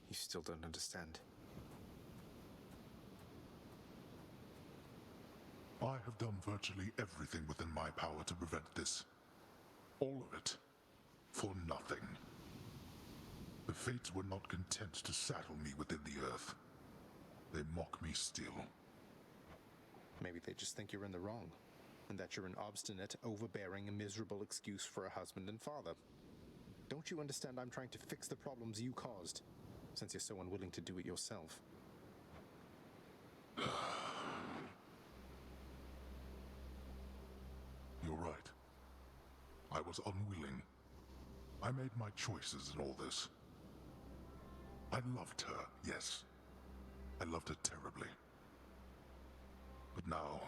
You still don't understand. I have done virtually everything within my power to prevent this. All of it. For nothing. The fates were not content to saddle me within the earth. They mock me still. Maybe they just think you're in the wrong, and that you're an obstinate, overbearing, and miserable excuse for a husband and father. Don't you understand I'm trying to fix the problems you caused, since you're so unwilling to do it yourself? You're right. I was unwilling. I made my choices in all this. I loved her, yes. I loved her terribly. But now,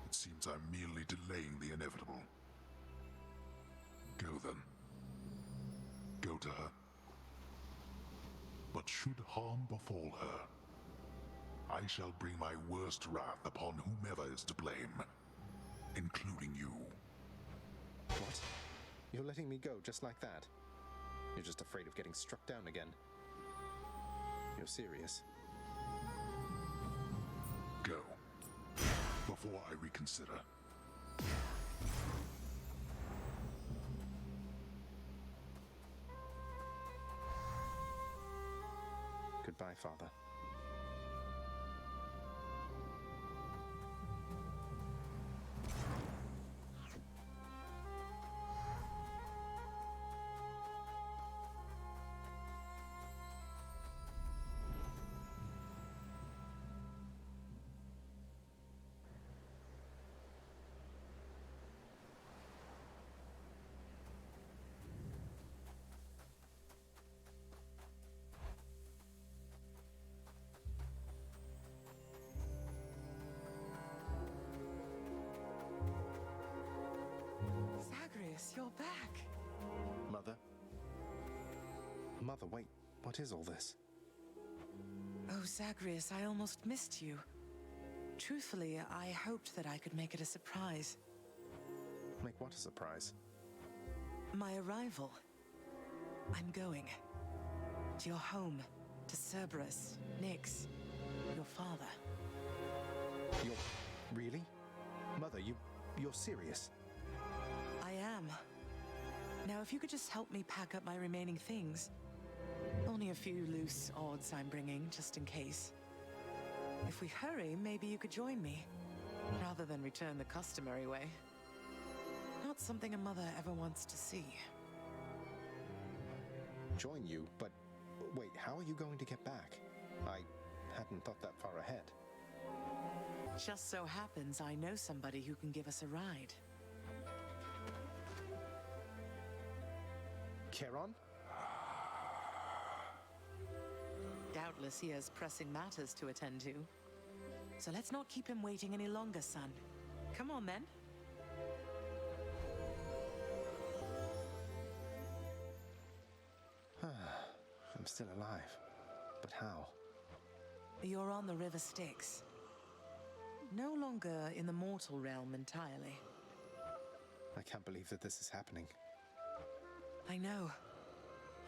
it seems I'm merely delaying the inevitable. Go then. Go to her. But should harm befall her, I shall bring my worst wrath upon whomever is to blame, including you. What? You're letting me go just like that? You're just afraid of getting struck down again. You're serious? Go. Before I reconsider. Goodbye, Father. Zagreus, you're back. Mother? Mother, wait. What is all this? Oh, Zagreus, I almost missed you. Truthfully, I hoped that I could make it a surprise. Make what a surprise? My arrival. I'm going. To your home. To Cerberus, Nyx, your father. You're... really? Mother, you're serious? I am. Now, if you could just help me pack up my remaining things. Only a few loose odds I'm bringing, just in case. If we hurry, maybe you could join me, rather than return the customary way. Not something a mother ever wants to see. Join you? But wait, how are you going to get back? I hadn't thought that far ahead. Just so happens I know somebody who can give us a ride. Charon? Doubtless he has pressing matters to attend to. So let's not keep him waiting any longer, son. Come on, then. I'm still alive. But how? You're on the River Styx. No longer in the mortal realm entirely. I can't believe that this is happening. I know.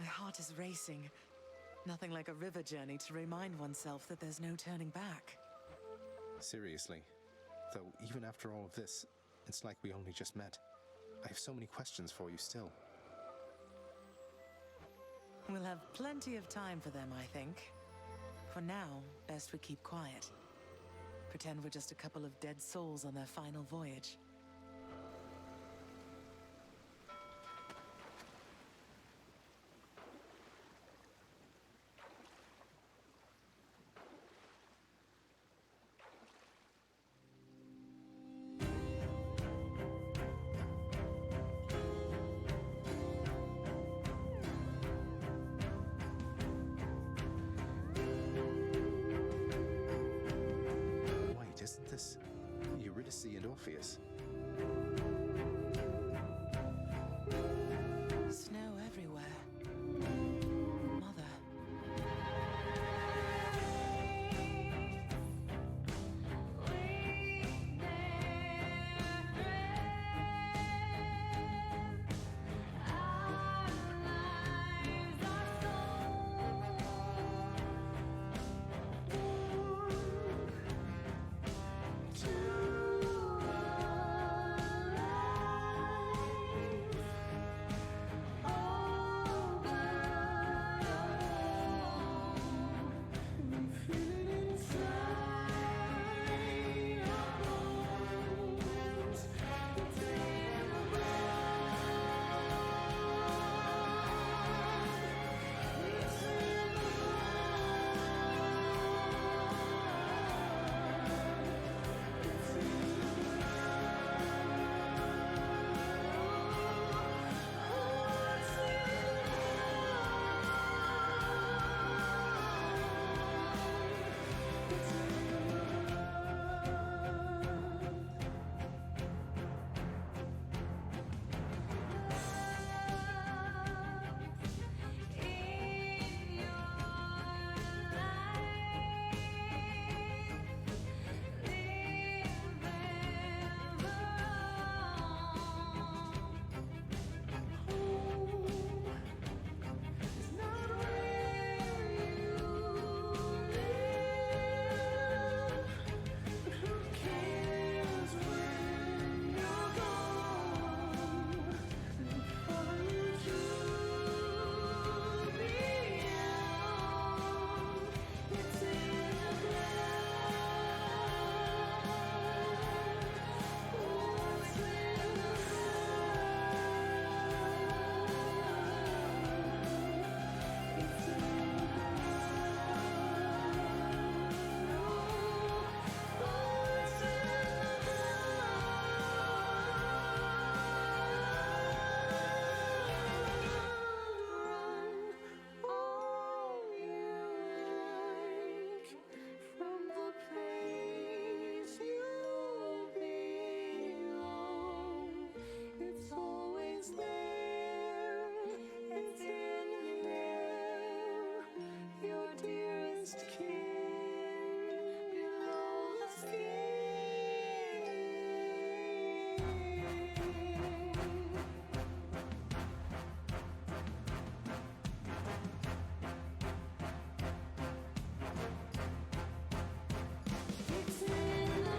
My heart is racing. Nothing like a river journey to remind oneself that there's no turning back. Seriously. Though, even after all of this, it's like we only just met. I have so many questions for you still. We'll have plenty of time for them, I think. For now, best we keep quiet. Pretend we're just a couple of dead souls on their final voyage. Isn't this Eurydice and Orpheus? Snow everywhere. Mother. must keep below the skin. It's in the blood. It's in the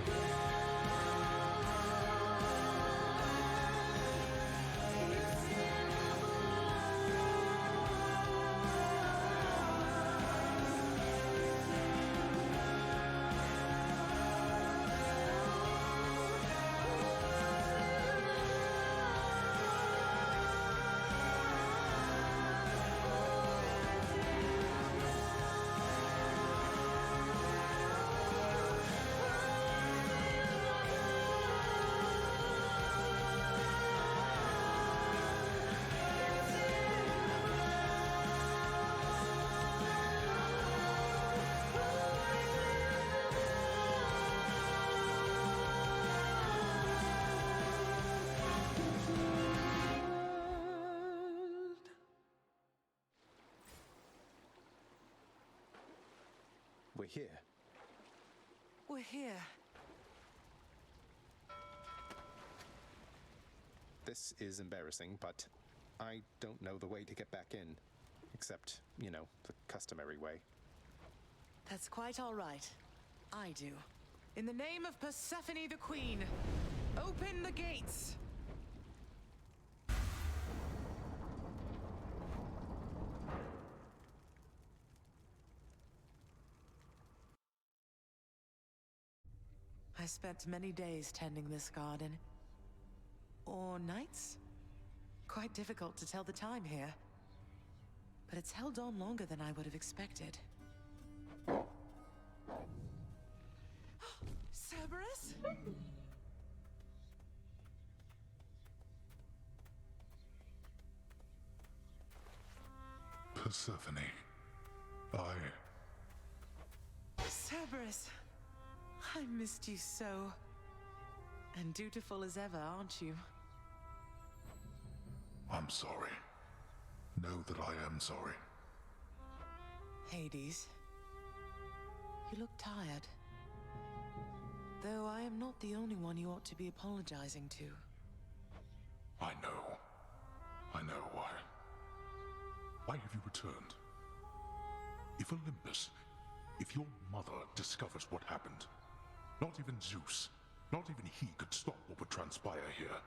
We're here. We're here. This is embarrassing, but I don't know the way to get back in. Except, you know, the customary way. That's quite all right. I do. In the name of Persephone the Queen, open the gates! I spent many days tending this garden. Or nights? Quite difficult to tell the time here. But it's held on longer than I would have expected. Cerberus? Persephone, Cerberus, I missed you so. And dutiful as ever, aren't you? I'm sorry. Know that I am sorry. Hades, you look tired. Though I am not the only one you ought to be apologizing to. I know. I know why. Why have you returned? If Olympus, if your mother discovers what happened, not even Zeus, not even he could stop what would transpire here.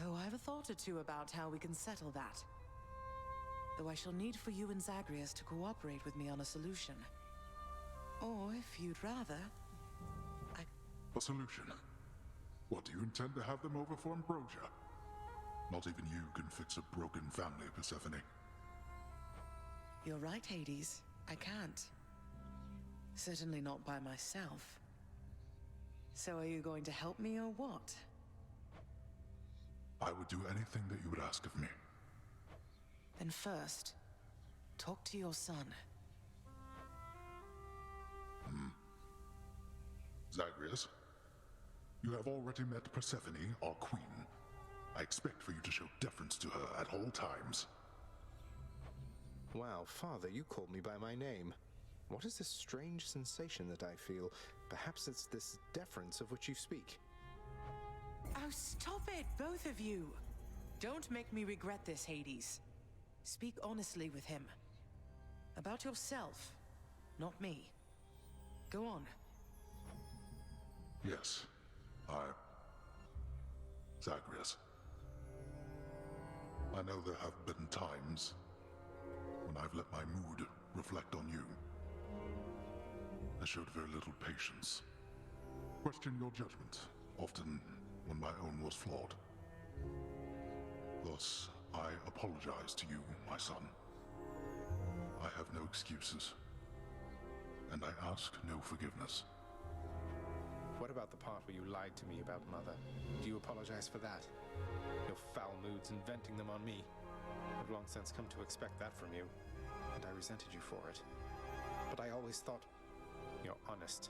Oh, I have a thought or two about how we can settle that. Though I shall need for you and Zagreus to cooperate with me on a solution. Or, if you'd rather, A solution? What, do you intend to have them over for ambrosia? Not even you can fix a broken family, Persephone. You're right, Hades. I can't. Certainly not by myself. So are you going to help me or what? I would do anything that you would ask of me. Then first, talk to your son. Zagreus, you have already met Persephone, our queen. I expect for you to show deference to her at all times. Wow, Father, you called me by my name. What is this strange sensation that I feel? Perhaps it's this deference of which you speak. Oh, stop it, both of you! Don't make me regret this, Hades. Speak honestly with him. About yourself, not me. Go on. Yes, Zagreus. I know there have been times when I've let my mood reflect on you. I showed very little patience. Questioned your judgment, often when my own was flawed. Thus, I apologize to you, my son. I have no excuses, and I ask no forgiveness. What about the part where you lied to me about Mother? Do you apologize for that? Your foul moods and venting them on me. I've long since come to expect that from you, and I resented you for it. But I always thought you're honest.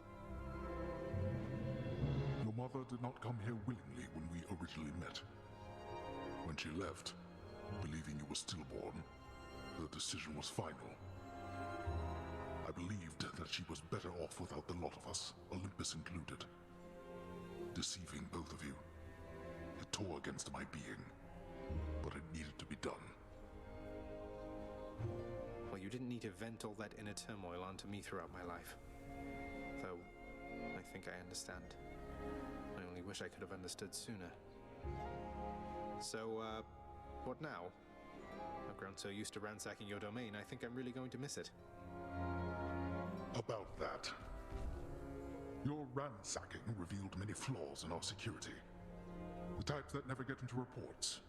Your mother did not come here willingly when we originally met. When she left, believing you were stillborn, the decision was final. believed that she was better off without the lot of us, Olympus included. Deceiving both of you. It tore against my being, but it needed to be done. Well, you didn't need to vent all that inner turmoil onto me throughout my life. Though, I think I understand. I only wish I could have understood sooner. So, what now? I've grown so used to ransacking your domain, I think I'm really going to miss it. About that. Your ransacking revealed many flaws in our security. The types that never get into reports.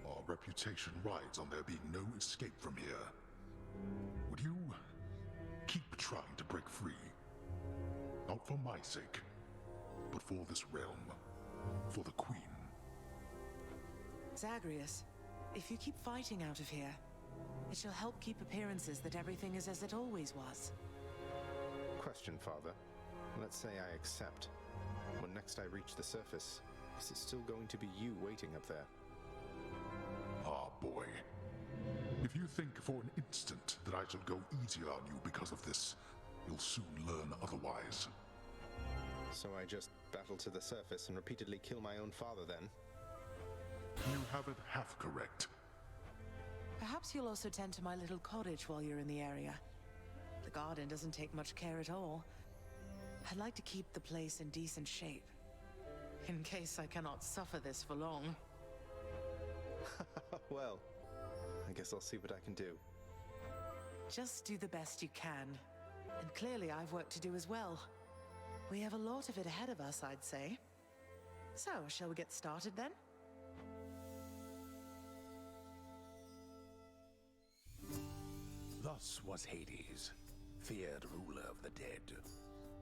Our reputation rides on there being no escape from here. Would you keep trying to break free? Not for my sake, but for this realm, for the Queen. Zagreus, if you keep fighting out of here, it shall help keep appearances that everything is as it always was. Question, Father. Let's say I accept. When next I reach the surface, is it still going to be you waiting up there? Ah, boy. If you think for an instant that I shall go easier on you because of this, you'll soon learn otherwise. So I just battle to the surface and repeatedly kill my own father then? You have it half correct. Perhaps you'll also tend to my little cottage while you're in the area. The garden doesn't take much care at all. I'd like to keep the place in decent shape, in case I cannot suffer this for long. Well, I guess I'll see what I can do. Just do the best you can. And clearly I've work to do as well. We have a lot of it ahead of us, I'd say. So, shall we get started then? Thus was Hades, feared ruler of the dead,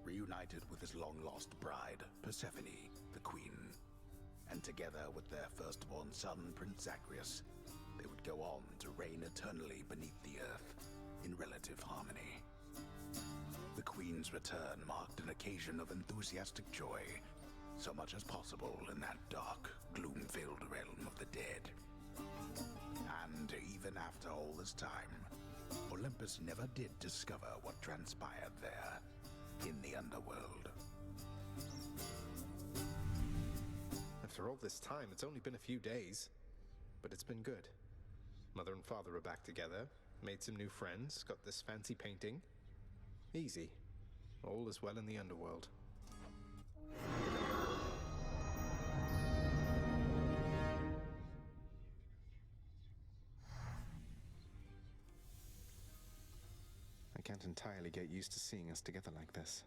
reunited with his long-lost bride, Persephone, the queen. And together with their firstborn son, Prince Zagreus, they would go on to reign eternally beneath the earth, in relative harmony. The queen's return marked an occasion of enthusiastic joy, so much as possible in that dark, gloom-filled realm of the dead. And even after all this time, Olympus never did discover what transpired there, in the underworld. After all this time, it's only been a few days. But it's been good. Mother and father are back together, made some new friends, got this fancy painting. Easy. All is well in the underworld. I can't entirely get used to seeing us together like this.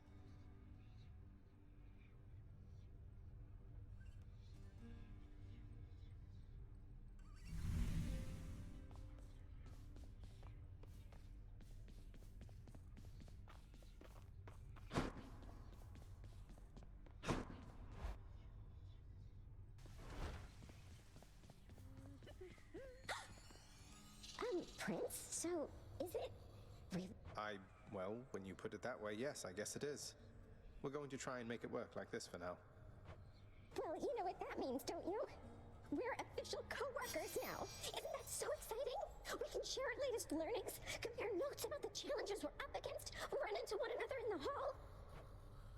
Prince? So, is it really? Well, when you put it that way, yes, I guess it is. We're going to try and make it work like this for now. Well, you know what that means, don't you? We're official co-workers now. Isn't that so exciting? We can share our latest learnings, compare notes about the challenges we're up against, run into one another in the hall.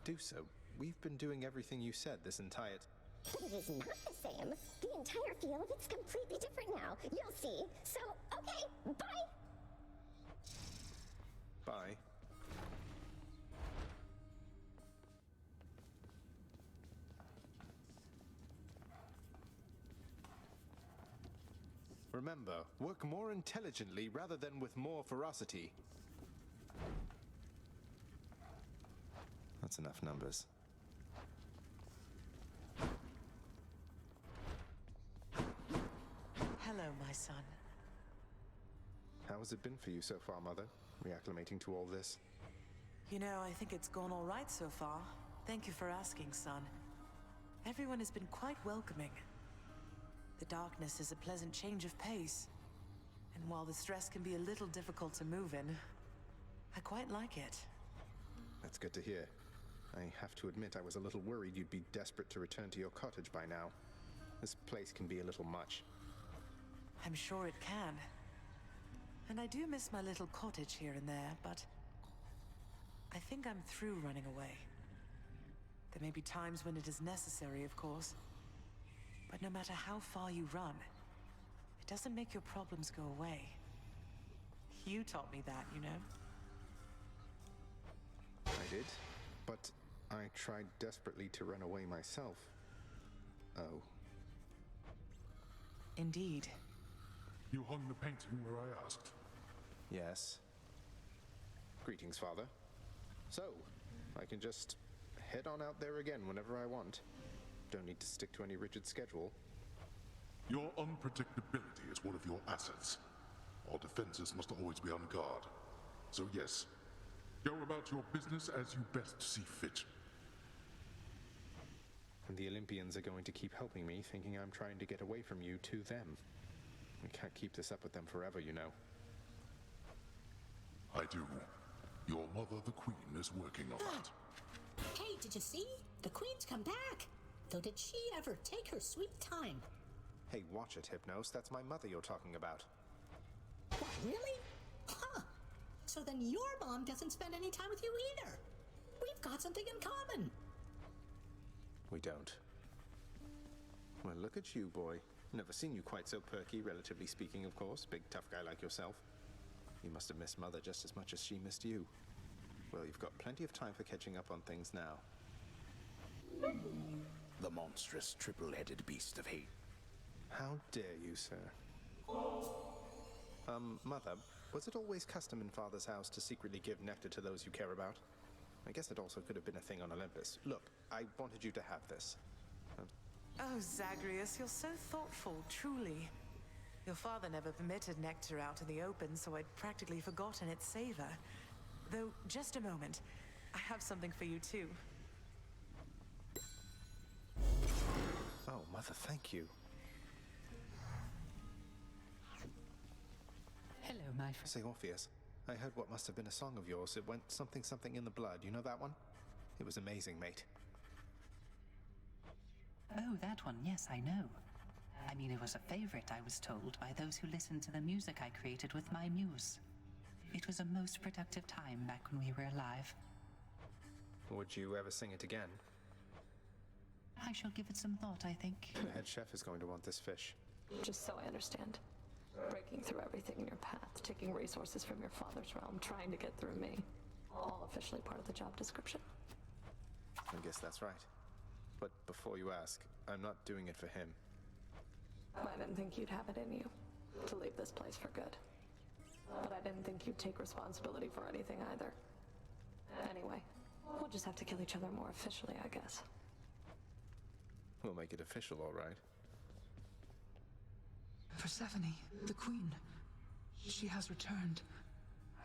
Do so. We've been doing everything you said this entire But it is not the same. The entire feel of it's completely different now. You'll see. So, okay, bye! Bye. Remember, work more intelligently rather than with more ferocity. That's enough numbers. Hello, my son. How has it been for you so far, Mother? Reacclimating to all this? You know, I think it's gone all right so far. Thank you for asking, son. Everyone has been quite welcoming. The darkness is a pleasant change of pace. And while the stress can be a little difficult to move in, I quite like it. That's good to hear. I have to admit I was a little worried you'd be desperate to return to your cottage by now. This place can be a little much. I'm sure it can. And I do miss my little cottage here and there, but... Well, you know what that means, don't you? We're official co-workers now. Isn't that so exciting? We can share our latest learnings, compare notes about the challenges we're up against, run into one another in the hall. Do so. I think I'm through running away. There may be times when it is necessary, of course. But no matter how far you run, it doesn't make your problems go away. You taught me that, you know? I did, but I tried desperately to run away myself. Oh. Indeed. You hung the painting where I asked. Yes. Greetings, Father. So, I can just head on out there again whenever I want. Don't need to stick to any rigid schedule. Your unpredictability is one of your assets. Our defenses must always be on guard. So yes, go about your business as you best see fit. And the Olympians are going to keep helping me, thinking I'm trying to get away from you to them. We can't keep this up with them forever, you know. I do. Your mother, the Queen, is working on that. Hey, did you see? The Queen's come back. Though did she ever take her sweet time? Hey, watch it, Hypnos. That's my mother you're talking about. What, really? Huh. So then your mom doesn't spend any time with you either. We've got something in common. We don't. Well, look at you, boy. Never seen you quite so perky, relatively speaking, of course. Big, tough guy like yourself. You must have missed Mother just as much as she missed you. Well, you've got plenty of time for catching up on things now. The monstrous triple-headed beast of hate. How dare you, sir? Mother, was it always custom in Father's house to secretly give nectar to those you care about? I guess it also could have been a thing on Olympus. Look, I wanted you to have this. Oh, Zagreus, you're so thoughtful, truly. Your father never permitted nectar out in the open, so I'd practically forgotten its savor. Though, just a moment. I have something for you, too. Oh, Mother, thank you. Hello, my friend. Say, Orpheus, I heard what must have been a song of yours. It went something something in the blood. You know that one? It was amazing, mate. Oh, that one, yes, I know. I mean, it was a favorite, I was told, by those who listened to the music I created with my muse. It was a most productive time back when we were alive. Would you ever sing it again? I shall give it some thought, I think. The head chef is going to want this fish. Just so I understand. Breaking through everything in your path, taking resources from your father's realm, trying to get through me. All officially part of the job description. I guess that's right. But before you ask, I'm not doing it for him. I didn't think you'd have it in you to leave this place for good. But I didn't think you'd take responsibility for anything either. Anyway, we'll just have to kill each other more officially, I guess. We'll make it official, all right. Persephone, the queen. She has returned.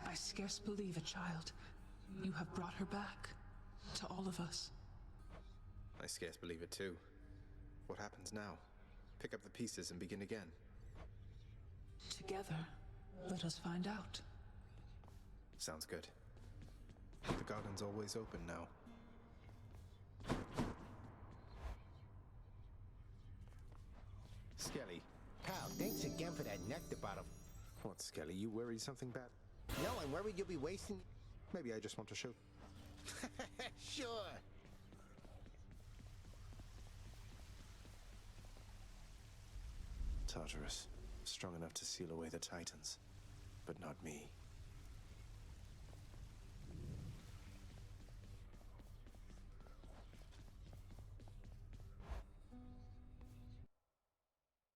I scarce believe it, child. You have brought her back. To all of us. I scarce believe it too. What happens now? Pick up the pieces and begin again. Together, let us find out. Sounds good. The garden's always open now. Skelly. Pal, thanks again for that nectar bottle. What, Skelly? You worried something bad? No, I'm worried you'll be wasting... Maybe I just want to show... Sure. Tartarus, strong enough to seal away the Titans, but not me.